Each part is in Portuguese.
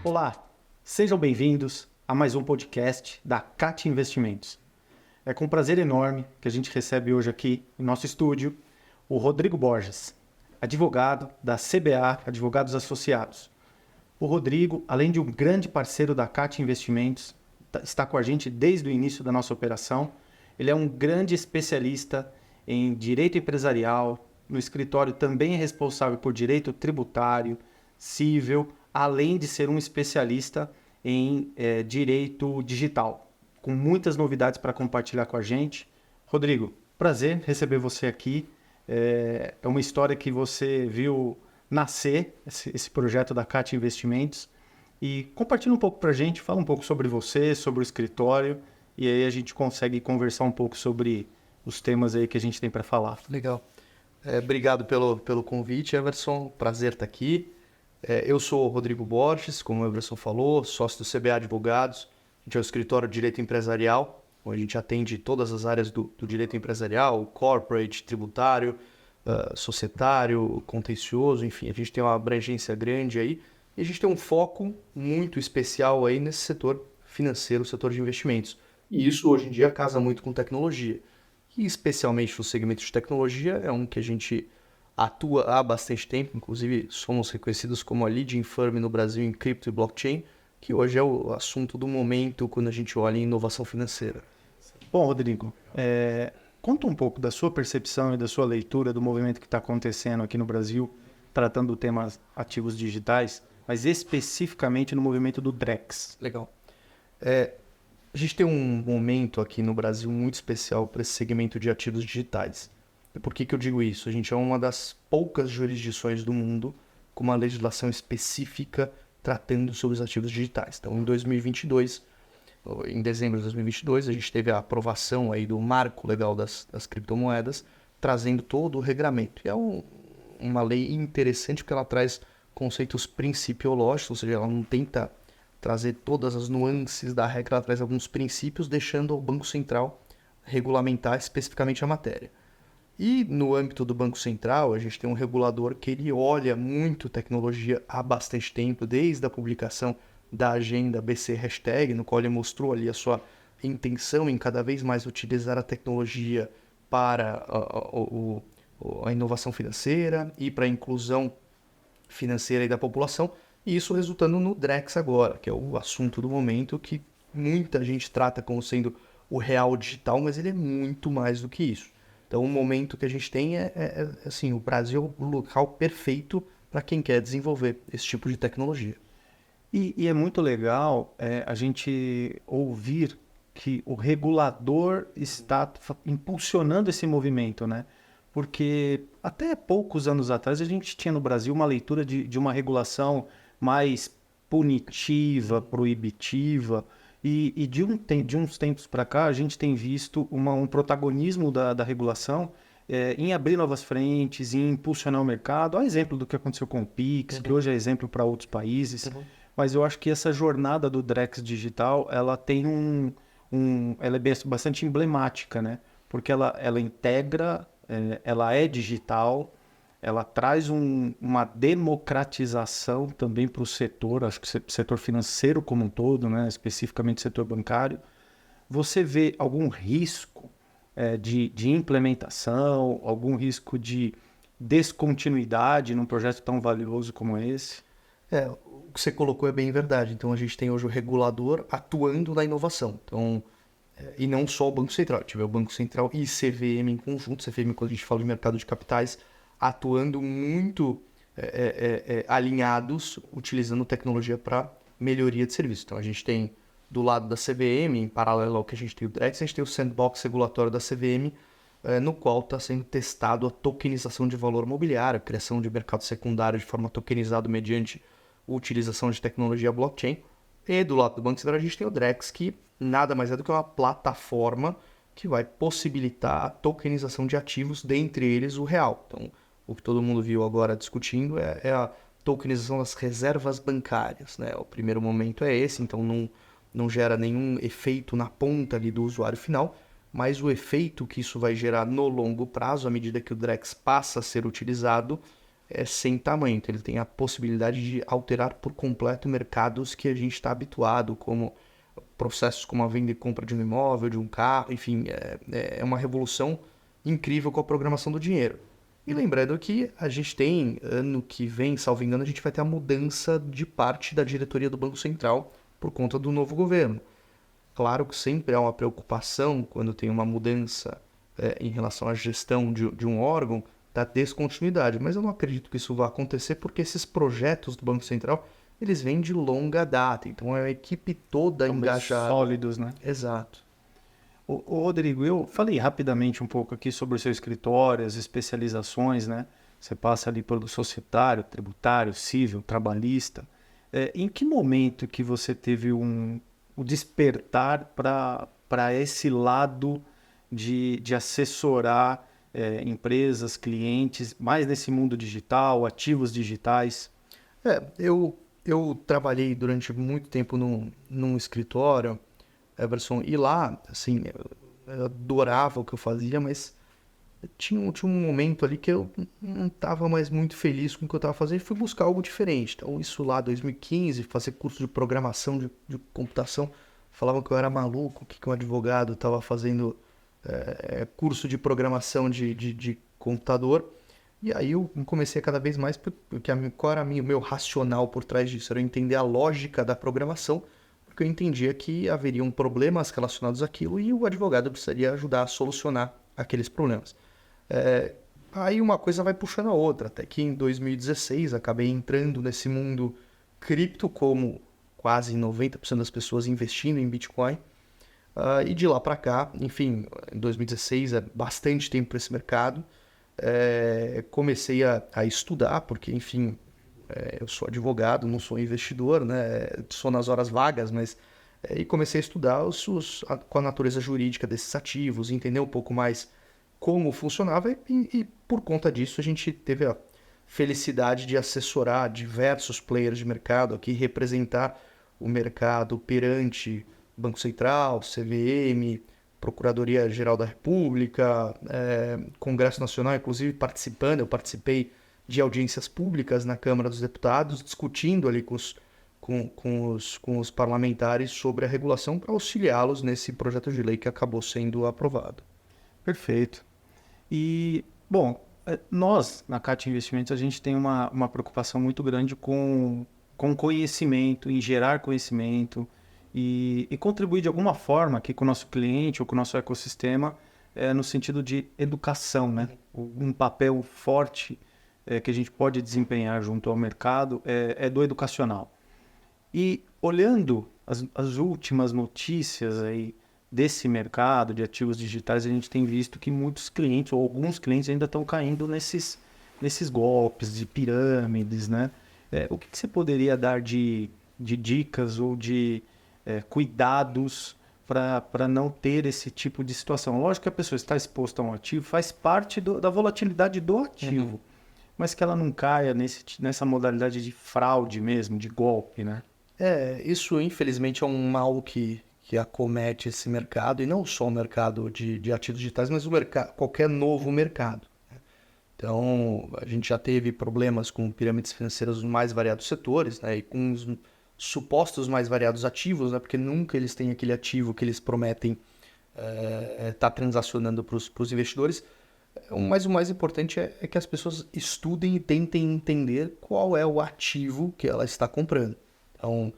Olá, sejam bem-vindos a mais um podcast da CAT Investimentos. É com prazer enorme que a gente recebe hoje aqui em nosso estúdio o Rodrigo Borges, advogado da CBA Advogados Associados. O Rodrigo, além de um grande parceiro da CAT Investimentos, está com a gente desde o início da nossa operação. Ele é um grande especialista em direito empresarial, no escritório também é responsável por direito tributário, civil, além de ser um especialista em direito digital, com muitas novidades para compartilhar com a gente. Rodrigo, prazer receber você aqui. É uma história que você viu nascer, esse projeto da CAT Investimentos. E compartilha um pouco para a gente, fala um pouco sobre você, sobre o escritório, e aí a gente consegue conversar um pouco sobre os temas aí que a gente tem para falar. Legal. Obrigado pelo convite, Everson. Prazer estar aqui. Eu sou o Rodrigo Borges, como o Everson falou, sócio do CBA Advogados. A gente é o escritório de direito empresarial, onde a gente atende todas as áreas do direito empresarial, corporate, tributário, societário, contencioso, enfim, a gente tem uma abrangência grande aí e a gente tem um foco muito especial aí nesse setor financeiro, setor de investimentos. E isso hoje em dia casa muito com tecnologia. E especialmente no segmento de tecnologia é um que a gente atua há bastante tempo, inclusive somos reconhecidos como a leading firm no Brasil em cripto e blockchain, que hoje é o assunto do momento quando a gente olha em inovação financeira. Bom, Rodrigo, conta um pouco da sua percepção e da sua leitura do movimento que está acontecendo aqui no Brasil, tratando temas ativos digitais, mas especificamente no movimento do Drex. Legal. A gente tem um momento aqui no Brasil muito especial para esse segmento de ativos digitais. Por que eu digo isso? A gente é uma das poucas jurisdições do mundo com uma legislação específica tratando sobre os ativos digitais. Então, em 2022, em dezembro de 2022, a gente teve a aprovação aí do marco legal das criptomoedas, trazendo todo o regramento. E é uma lei interessante porque ela traz conceitos principiológicos, ou seja, ela não tenta trazer todas as nuances da regra, ela traz alguns princípios, deixando o Banco Central regulamentar especificamente a matéria. E no âmbito do Banco Central, a gente tem um regulador que ele olha muito tecnologia há bastante tempo, desde a publicação da agenda BC Hashtag, no qual ele mostrou ali a sua intenção em cada vez mais utilizar a tecnologia para a inovação financeira e para a inclusão financeira da população, e isso resultando no Drex agora, que é o assunto do momento que muita gente trata como sendo o real digital, mas ele é muito mais do que isso. Então o momento que a gente tem assim, o Brasil é o local perfeito para quem quer desenvolver esse tipo de tecnologia. E é muito legal a gente ouvir que o regulador está impulsionando esse movimento, né? Porque até poucos anos atrás a gente tinha no Brasil uma leitura de uma regulação mais punitiva, proibitiva, e de uns tempos para cá a gente tem visto um protagonismo da regulação em abrir novas frentes, em impulsionar o mercado. Há exemplo do que aconteceu com o Pix, que hoje é exemplo para outros países. Mas eu acho que essa jornada do Drex Digital, ela tem ela é bastante emblemática, né? Porque ela integra, ela é digital, ela traz uma democratização também para o setor, acho que setor financeiro como um todo, né? Especificamente setor bancário. Você vê algum risco de implementação, algum risco de descontinuidade num projeto tão valioso como esse? O que você colocou é bem verdade. Então a gente tem hoje o regulador atuando na inovação. Então, e não só o Banco Central. Tiver o Banco Central e CVM em conjunto. CVM, quando a gente fala de mercado de capitais, atuando muito alinhados, utilizando tecnologia para melhoria de serviço. Então a gente tem do lado da CVM, em paralelo ao que a gente tem o Drex, a gente tem o sandbox regulatório da CVM, no qual está sendo testado a tokenização de valor mobiliário, a criação de mercado secundário de forma tokenizada mediante utilização de tecnologia blockchain. E do lado do Banco Central a gente tem o Drex, que nada mais é do que uma plataforma que vai possibilitar a tokenização de ativos, dentre eles o real. Então, o que todo mundo viu agora discutindo é a tokenização das reservas bancárias, né? O primeiro momento é esse, então não gera nenhum efeito na ponta ali do usuário final, mas o efeito que isso vai gerar no longo prazo, à medida que o Drex passa a ser utilizado, é sem tamanho. Então, ele tem a possibilidade de alterar por completo mercados que a gente está habituado, como processos como a venda e compra de um imóvel, de um carro, enfim, é uma revolução incrível com a programação do dinheiro. E lembrando que a gente tem, ano que vem, salvo engano, a gente vai ter a mudança de parte da diretoria do Banco Central por conta do novo governo. Claro que sempre há uma preocupação quando tem uma mudança em relação à gestão de um órgão, da descontinuidade, mas eu não acredito que isso vá acontecer porque esses projetos do Banco Central, eles vêm de longa data, então é a equipe toda engajada. Sólidos, né? Exato. Ô, Rodrigo, eu falei rapidamente um pouco aqui sobre o seu escritório, as especializações, né? Você passa ali pelo societário, tributário, civil, trabalhista. Em que momento que você teve o despertar para esse lado de assessorar empresas, clientes, mais nesse mundo digital, ativos digitais? Eu trabalhei durante muito tempo num escritório, Everson, e lá, assim, eu adorava o que eu fazia, mas tinha um momento ali que eu não estava mais muito feliz com o que eu estava fazendo e fui buscar algo diferente. Então, isso lá, 2015, fazer curso de programação de computação, falavam que eu era maluco, que um advogado estava fazendo curso de programação de computador. E aí eu comecei cada vez mais, porque qual era o meu racional por trás disso? Era entender a lógica da programação, porque eu entendia que haveriam problemas relacionados àquilo e o advogado precisaria ajudar a solucionar aqueles problemas. Aí uma coisa vai puxando a outra, até que em 2016 acabei entrando nesse mundo cripto, como quase 90% das pessoas investindo em Bitcoin. E de lá para cá, enfim, em 2016 é bastante tempo para esse mercado. Comecei a estudar, porque, enfim, eu sou advogado, não sou investidor, né? Sou nas horas vagas, mas... e comecei a estudar com a natureza jurídica desses ativos, entender um pouco mais como funcionava e por conta disso a gente teve a felicidade de assessorar diversos players de mercado aqui, representar o mercado perante Banco Central, CVM, Procuradoria-Geral da República, Congresso Nacional, inclusive eu participei de audiências públicas na Câmara dos Deputados, discutindo ali com os parlamentares sobre a regulação para auxiliá-los nesse projeto de lei que acabou sendo aprovado. Perfeito. E, bom, nós, na CAT Investimentos, a gente tem uma preocupação muito grande com conhecimento, em gerar conhecimento e contribuir de alguma forma aqui com o nosso cliente ou com o nosso ecossistema no sentido de educação, né? Um papel forte que a gente pode desempenhar junto ao mercado é do educacional. E olhando as últimas notícias aí desse mercado de ativos digitais, a gente tem visto que muitos clientes, ou alguns clientes, ainda estão caindo nesses golpes de pirâmides, né? O que você poderia dar de dicas ou de cuidados para não ter esse tipo de situação? Lógico que a pessoa está exposta a um ativo, faz parte da volatilidade do ativo, mas que ela não caia nessa modalidade de fraude mesmo, de golpe, né? Isso infelizmente é um mal que acomete esse mercado, e não só o mercado de ativos digitais, mas qualquer novo mercado. Então, a gente já teve problemas com pirâmides financeiras nos mais variados setores, né, e com os supostos mais variados ativos, né, porque nunca eles têm aquele ativo que eles prometem estar transacionando para os investidores. Mas o mais importante é que as pessoas estudem e tentem entender qual é o ativo que ela está comprando. Então,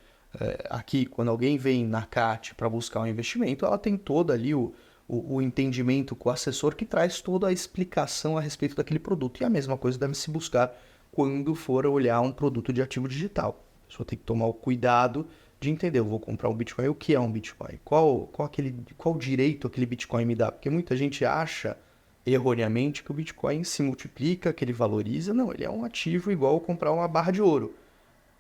aqui, quando alguém vem na CAT para buscar um investimento, ela tem todo ali o entendimento com o assessor que traz toda a explicação a respeito daquele produto. E a mesma coisa deve se buscar quando for olhar um produto de ativo digital. A pessoa tem que tomar o cuidado de entender, eu vou comprar um Bitcoin, o que é um Bitcoin? Qual direito aquele Bitcoin me dá? Porque muita gente acha erroneamente que o Bitcoin se multiplica, que ele valoriza. Não, ele é um ativo igual comprar uma barra de ouro.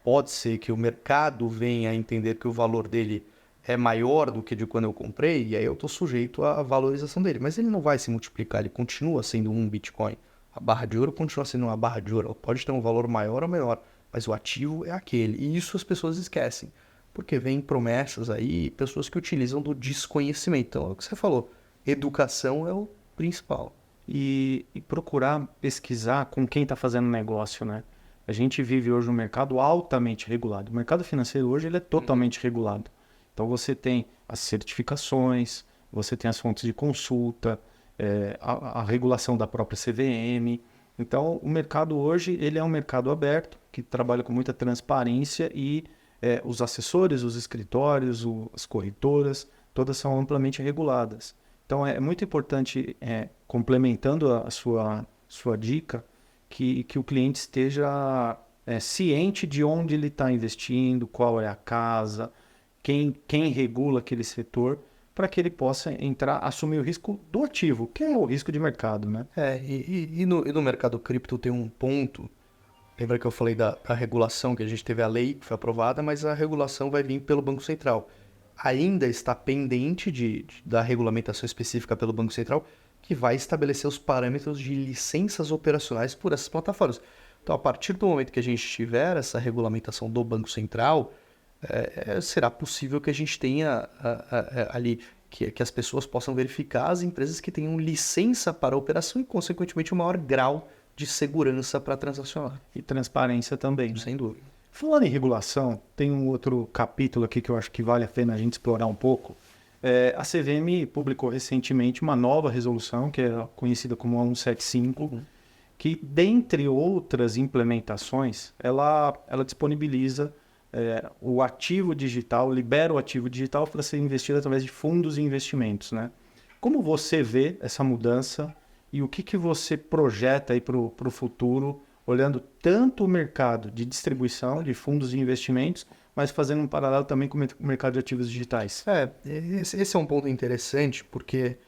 Pode ser que o mercado venha a entender que o valor dele é maior do que de quando eu comprei, e aí eu estou sujeito à valorização dele. Mas ele não vai se multiplicar, ele continua sendo um Bitcoin. A barra de ouro continua sendo uma barra de ouro. Ela pode ter um valor maior ou menor, mas o ativo é aquele. E isso as pessoas esquecem, porque vem promessas aí, pessoas que utilizam do desconhecimento. Então, é o que você falou, educação é o principal. E procurar pesquisar com quem está fazendo negócio, né? A gente vive hoje um mercado altamente regulado. O mercado financeiro hoje ele é totalmente regulado. Então você tem as certificações, você tem as fontes de consulta, a regulação da própria CVM. Então o mercado hoje ele é um mercado aberto, que trabalha com muita transparência e os assessores, os escritórios, as corretoras, todas são amplamente reguladas. Então é muito importante, complementando a sua dica, que o cliente esteja ciente de onde ele está investindo, qual é a casa, quem regula aquele setor, para que ele possa entrar, assumir o risco do ativo, que é o risco de mercado, né? E no mercado cripto tem um ponto. Lembra que eu falei da regulação, que a gente teve a lei que foi aprovada, mas a regulação vai vir pelo Banco Central. Ainda está pendente da regulamentação específica pelo Banco Central, que vai estabelecer os parâmetros de licenças operacionais por essas plataformas. Então, a partir do momento que a gente tiver essa regulamentação do Banco Central, será possível que a gente tenha ali, que as pessoas possam verificar as empresas que tenham licença para a operação e, consequentemente, um maior grau de segurança para transacionar. E transparência também, né? Sem dúvida. Falando em regulação, tem um outro capítulo aqui que eu acho que vale a pena a gente explorar um pouco. A CVM publicou recentemente uma nova resolução, que é conhecida como a 175, que, dentre outras implementações, ela disponibiliza o ativo digital, libera o ativo digital para ser investido através de fundos e investimentos, né? Como você vê essa mudança e o que você projeta aí para o futuro, olhando tanto o mercado de distribuição de fundos e investimentos, mas fazendo um paralelo também com o mercado de ativos digitais? Esse é um ponto interessante, porque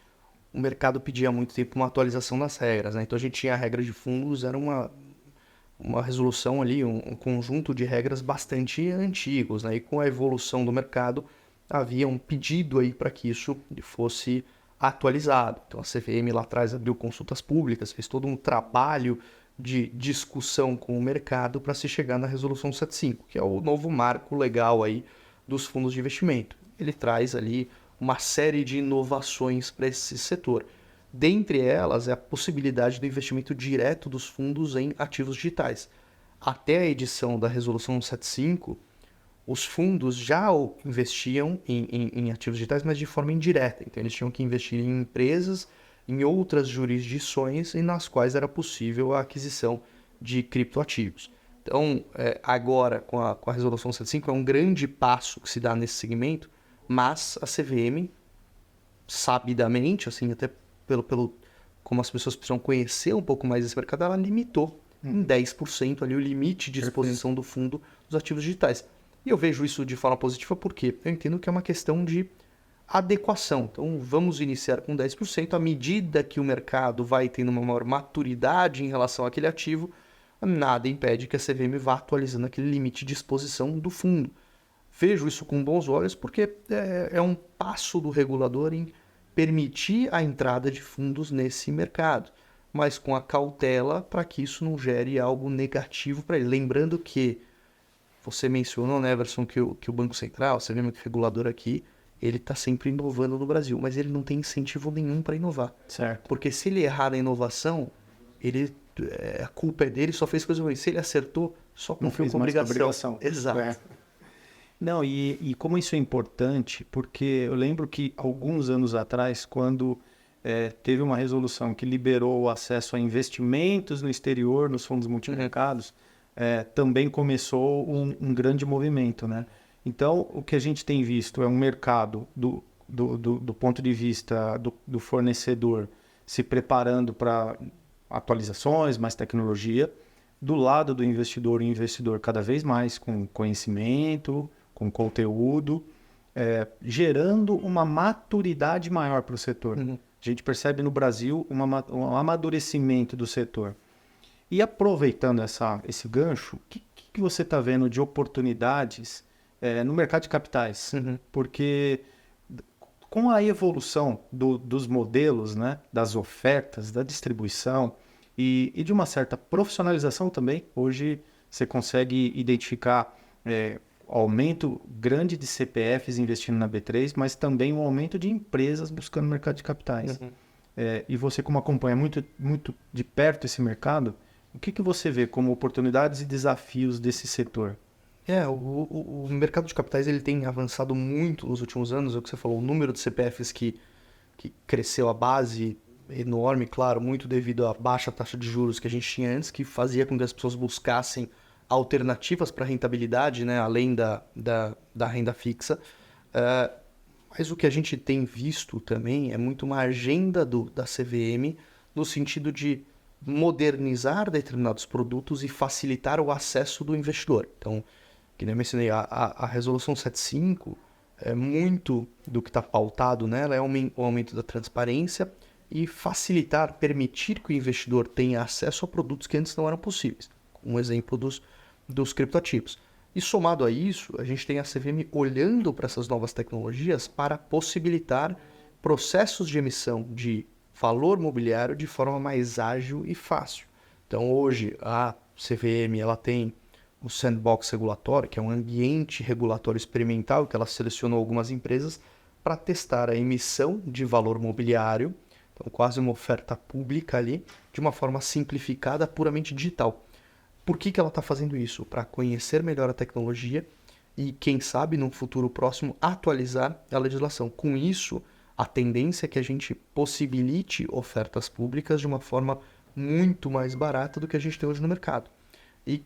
o mercado pedia há muito tempo uma atualização das regras, né? Então a gente tinha a regra de fundos, era uma resolução ali, um conjunto de regras bastante antigos, né? E com a evolução do mercado, havia um pedido aí para que isso fosse atualizado. Então a CVM lá atrás abriu consultas públicas, fez todo um trabalho de discussão com o mercado para se chegar na Resolução 75, que é o novo marco legal aí dos fundos de investimento. Ele traz ali uma série de inovações para esse setor. Dentre elas é a possibilidade do investimento direto dos fundos em ativos digitais. Até a edição da Resolução 75, os fundos já investiam em ativos digitais, mas de forma indireta. Então eles tinham que investir em empresas, em outras jurisdições e nas quais era possível a aquisição de criptoativos. Então, agora, com a Resolução 75, é um grande passo que se dá nesse segmento, mas a CVM, sabidamente, assim, até pelo como as pessoas precisam conhecer um pouco mais desse mercado, ela limitou em 10% ali o limite de exposição do fundo dos ativos digitais. E eu vejo isso de forma positiva porque eu entendo que é uma questão de adequação. Então, vamos iniciar com 10%. À medida que o mercado vai tendo uma maior maturidade em relação àquele ativo, nada impede que a CVM vá atualizando aquele limite de exposição do fundo. Vejo isso com bons olhos porque é um passo do regulador em permitir a entrada de fundos nesse mercado, mas com a cautela para que isso não gere algo negativo para ele. Lembrando que você mencionou, né, Everson, que o Banco Central, você lembra que o regulador aqui, ele está sempre inovando no Brasil, mas ele não tem incentivo nenhum para inovar. Certo. Porque se ele errar na inovação, a culpa é dele, só fez coisa ruim. Se ele acertou, só cumpriu com obrigação. Exato. Não, e como isso é importante, porque eu lembro que alguns anos atrás, quando teve uma resolução que liberou o acesso a investimentos no exterior, nos fundos multimercados, também começou um grande movimento, né? Então, o que a gente tem visto é um mercado do ponto de vista do fornecedor se preparando para atualizações, mais tecnologia. Do lado do investidor, o investidor cada vez mais com conhecimento, com conteúdo, gerando uma maturidade maior para o setor. A gente percebe no Brasil um amadurecimento do setor. E aproveitando esse gancho, o que você está vendo de oportunidades no mercado de capitais? Porque com a evolução dos modelos, né, das ofertas, da distribuição e de uma certa profissionalização também, hoje você consegue identificar aumento grande de CPFs investindo na B3, mas também um aumento de empresas buscando mercado de capitais. E você, como acompanha muito, muito de perto esse mercado, o que você vê como oportunidades e desafios desse setor? O mercado de capitais ele tem avançado muito nos últimos anos. É o que você falou, o número de CPFs que cresceu a base enorme, claro, muito devido à baixa taxa de juros que a gente tinha antes, que fazia com que as pessoas buscassem alternativas para rentabilidade, né, além da renda fixa. Mas o que a gente tem visto também é muito uma agenda da CVM no sentido de modernizar determinados produtos e facilitar o acesso do investidor. Então, que nem eu mencionei, a Resolução 75, muito do que está pautado nela é o aumento da transparência e facilitar, permitir que o investidor tenha acesso a produtos que antes não eram possíveis. Um exemplo dos criptoativos. E somado a isso, a gente tem a CVM olhando para essas novas tecnologias para possibilitar processos de emissão de valor mobiliário de forma mais ágil e fácil. Então hoje a CVM ela tem o sandbox regulatório, que é um ambiente regulatório experimental que ela selecionou algumas empresas para testar a emissão de valor mobiliário, então quase uma oferta pública ali, de uma forma simplificada, puramente digital. Por que ela está fazendo isso? Para conhecer melhor a tecnologia e, quem sabe, num futuro próximo, atualizar a legislação. Com isso, a tendência é que a gente possibilite ofertas públicas de uma forma muito mais barata do que a gente tem hoje no mercado. E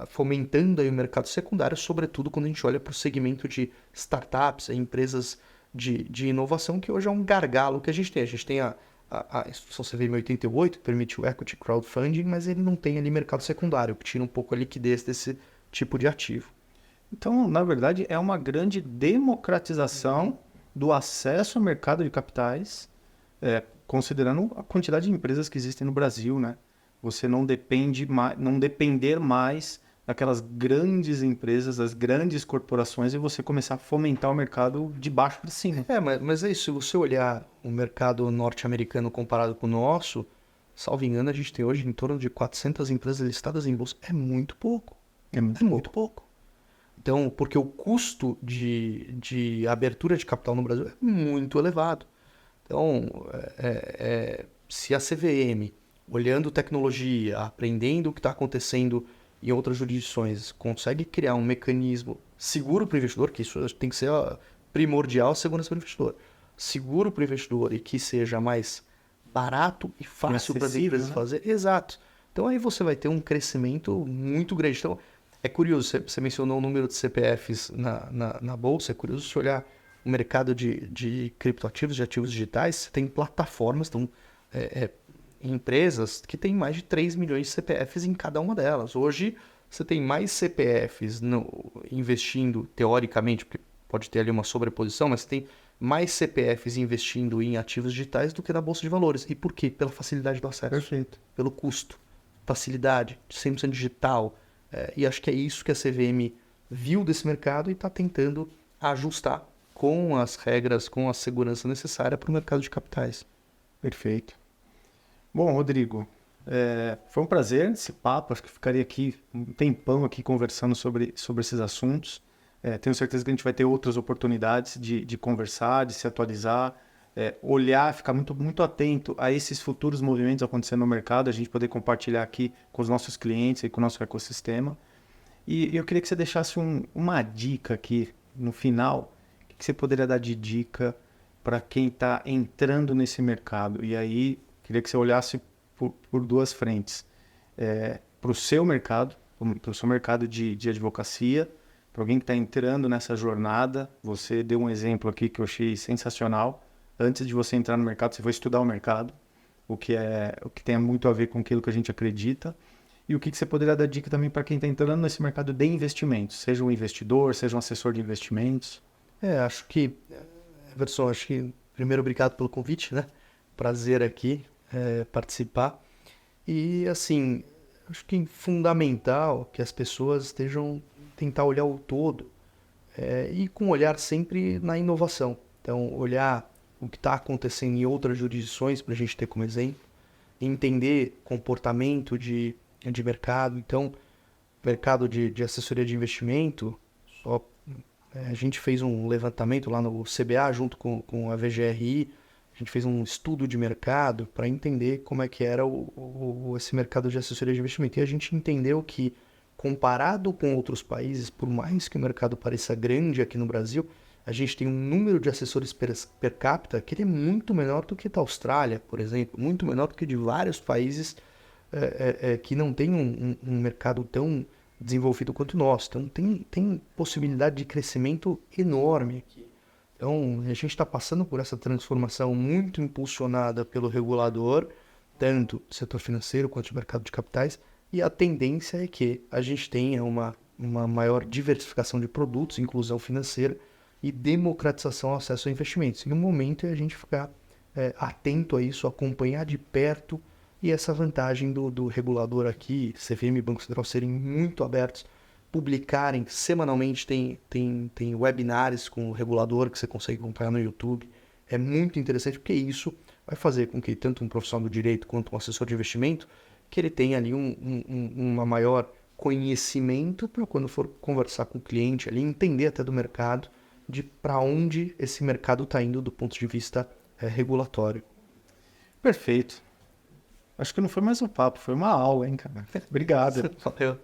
fomentando aí o mercado secundário, sobretudo quando a gente olha para o segmento de startups, empresas de inovação, que hoje é um gargalo que a gente tem. A gente tem a Instrução CVM 88, que permite o equity crowdfunding, mas ele não tem ali mercado secundário, que tira um pouco a liquidez desse tipo de ativo. Então, na verdade, é uma grande democratização do acesso ao mercado de capitais, considerando a quantidade de empresas que existem no Brasil, né? Você não depender mais daquelas grandes empresas, das grandes corporações, e você começar a fomentar o mercado de baixo para cima. Mas é isso. Se você olhar o mercado norte-americano comparado com o nosso, salvo engano, a gente tem hoje em torno de 400 empresas listadas em bolsa. É muito pouco. É muito pouco. Então, porque o custo de abertura de capital no Brasil é muito elevado. Então, se a CVM, olhando tecnologia, aprendendo o que está acontecendo em outras jurisdições, consegue criar um mecanismo seguro para o investidor, que isso tem que ser primordial, a segurança para o investidor. Seguro para o investidor e que seja mais barato e fácil para as empresas fazer. Exato. Então aí você vai ter um crescimento muito grande. Então, é curioso, você mencionou o número de CPFs na bolsa, é curioso se olhar o mercado de criptoativos, de ativos digitais, você tem plataformas, então, empresas que têm mais de 3 milhões de CPFs em cada uma delas. Hoje, você tem mais CPFs investindo, teoricamente, porque pode ter ali uma sobreposição, mas você tem mais CPFs investindo em ativos digitais do que na Bolsa de Valores. E por quê? Pela facilidade do acesso. Perfeito. Pelo custo. Facilidade, 100% digital. E acho que é isso que a CVM viu desse mercado e está tentando ajustar com as regras, com a segurança necessária para o mercado de capitais. Perfeito. Bom, Rodrigo, foi um prazer esse papo. Acho que ficaria aqui um tempão aqui conversando sobre esses assuntos. Tenho certeza que a gente vai ter outras oportunidades de conversar, de se atualizar, olhar, ficar muito, muito atento a esses futuros movimentos acontecendo no mercado, a gente poder compartilhar aqui com os nossos clientes e com o nosso ecossistema. E eu queria que você deixasse uma dica aqui no final. O que você poderia dar de dica para quem está entrando nesse mercado? E aí, queria que você olhasse por duas frentes. Para o seu mercado, para o seu mercado de advocacia, para alguém que está entrando nessa jornada. Você deu um exemplo aqui que eu achei sensacional. Antes de você entrar no mercado, você foi estudar o mercado, o que tem muito a ver com aquilo que a gente acredita. E o que você poderia dar dica também para quem está entrando nesse mercado de investimentos, seja um investidor, seja um assessor de investimentos? Acho que, Everson, primeiro obrigado pelo convite, né? Prazer aqui participar. E assim, acho que é fundamental que as pessoas tentar olhar o todo e com um olhar sempre na inovação. Então, olhar o que está acontecendo em outras jurisdições para a gente ter como exemplo, entender comportamento de mercado. Então, mercado de assessoria de investimento, A gente fez um levantamento lá no CBA junto com a VGRI, a gente fez um estudo de mercado para entender como é que era esse mercado de assessoria de investimento. E a gente entendeu que, comparado com outros países, por mais que o mercado pareça grande aqui no Brasil, a gente tem um número de assessores per capita que ele é muito menor do que da Austrália, por exemplo, muito menor do que de vários países que não tem um mercado tão desenvolvido quanto o nosso. Então tem possibilidade de crescimento enorme aqui. Então a gente está passando por essa transformação muito impulsionada pelo regulador, tanto do setor financeiro quanto do mercado de capitais, e a tendência é que a gente tenha uma maior diversificação de produtos, inclusão financeira e democratização ao acesso a investimentos. E no momento é a gente ficar atento a isso, acompanhar de perto, e essa vantagem do regulador aqui, CVM e Banco Central serem muito abertos, publicarem semanalmente, tem webinars com o regulador que você consegue acompanhar no YouTube. É muito interessante porque isso vai fazer com que tanto um profissional do direito quanto um assessor de investimento, que ele tenha ali uma maior conhecimento para quando for conversar com o cliente ali, entender até do mercado, de para onde esse mercado está indo do ponto de vista regulatório. Perfeito. Acho que não foi mais um papo, foi uma aula, hein, cara? Obrigado. Valeu.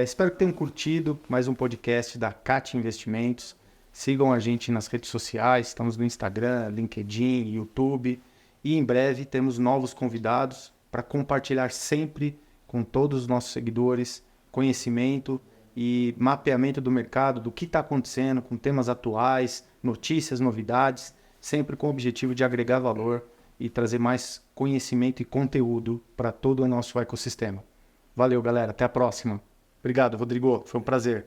Espero que tenham curtido mais um podcast da CAT Investimentos. Sigam a gente nas redes sociais, estamos no Instagram, LinkedIn, YouTube. E em breve temos novos convidados para compartilhar sempre com todos os nossos seguidores conhecimento e mapeamento do mercado, do que está acontecendo, com temas atuais, notícias, novidades, sempre com o objetivo de agregar valor e trazer mais conhecimento e conteúdo para todo o nosso ecossistema. Valeu, galera. Até a próxima. Obrigado, Rodrigo. Foi um prazer.